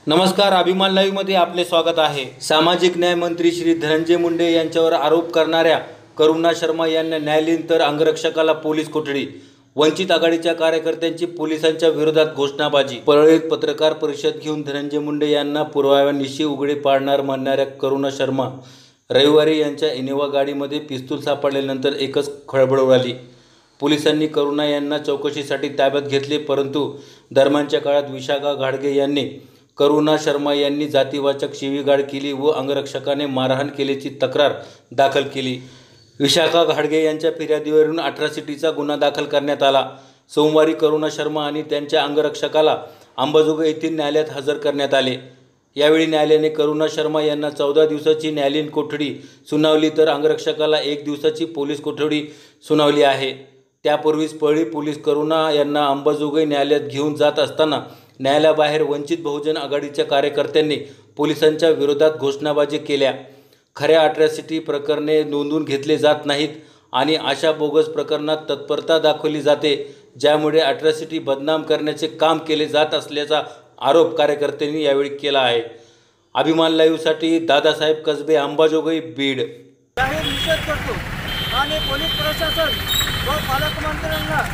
नमस्कार, अभिमान लाईव्ह मध्ये आपले स्वागत आहे। सामाजिक न्याय मंत्री श्री धनंजय मुंडे यांच्यावर आरोप करणाऱ्या करुणा शर्मा यांना न्यायालयीन तर अंगरक्षकाला पोलीस कोठडी। वंचित आघाडीच्या कार्यकर्त्यांची पोलिसांच्या विरोधात घोषणाबाजी। परळीत पत्रकार परिषद घेऊन धनंजय मुंडे यांना पुराव्यानिशी उघडे पाडणार म्हणणाऱ्या करुणा शर्मा रविवारी यांच्या इनोव्हा गाडीमध्ये पिस्तूल सापडल्यानंतर एकच खळबळ उडाली। पोलिसांनी करुणा यांना चौकशीसाठी ताब्यात घेतले, परंतु दरम्यानच्या काळात विशाखा घाडगे यांनी करुणा शर्मा यांनी जातीवाचक शिवीगाळ केली व अंगरक्षकाने मारहाण केल्याची तक्रार दाखल केली। विशाखा घाडगे यांच्या फिर्यादीवरून अॅट्रॉसिटीचा गुन्हा दाखल करण्यात आला। सोमवारी करुणा शर्मा आणि त्यांच्या अंगरक्षकाला अंबाजोगाई येथील न्यायालयात हजर करण्यात आले। यावेळी न्यायालयाने करुणा शर्मा यांना 14 दिवसाची न्यायालयीन कोठडी सुनावली तर अंगरक्षकाला 1 दिवसाची पोलीस कोठडी सुनावली आहे। त्यापूर्वीच परळी पोलीस करुणा यांना अंबाजोगाई न्यायालयात घेऊन जात असताना न्यायालयाबाहेर वंचित बहुजन आघाडीच्या कार्यकर्त्यांनी पोलिसांच्या विरोधात घोषणाबाजी केल्या। खऱ्या अॅट्रॉसिटी प्रकरणे नोंदवून घेतले जात नाहीत आणि अशा बोगस प्रकरणात तत्परता दाखवली जाते, ज्यामुळे अॅट्रॉसिटी बदनाम करण्याचे काम केले जात असल्याचा आरोप कार्यकर्त्यांनी यावेळी केला आहे। अभिमान लाईव्हसाठी दादासाहेब कसबे, अंबाजोगाई, बीड। जाहीर निषेध करतो आणि पोलीस प्रशासन व पालकमंत्र्यांना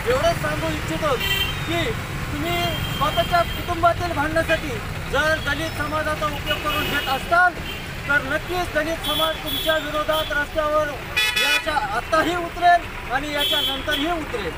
एवढंच सांगू इच्छितो की तुम्ही स्वतःच्या कुटुंबातील भांडण्यासाठी जर दलित समाजाचा उपयोग करून घेत असताल तर नक्कीच दलित समाज तुमच्या विरोधात रस्त्यावर याच्या आत्ताही उतरेल आणि याच्या नंतरही उतरेल।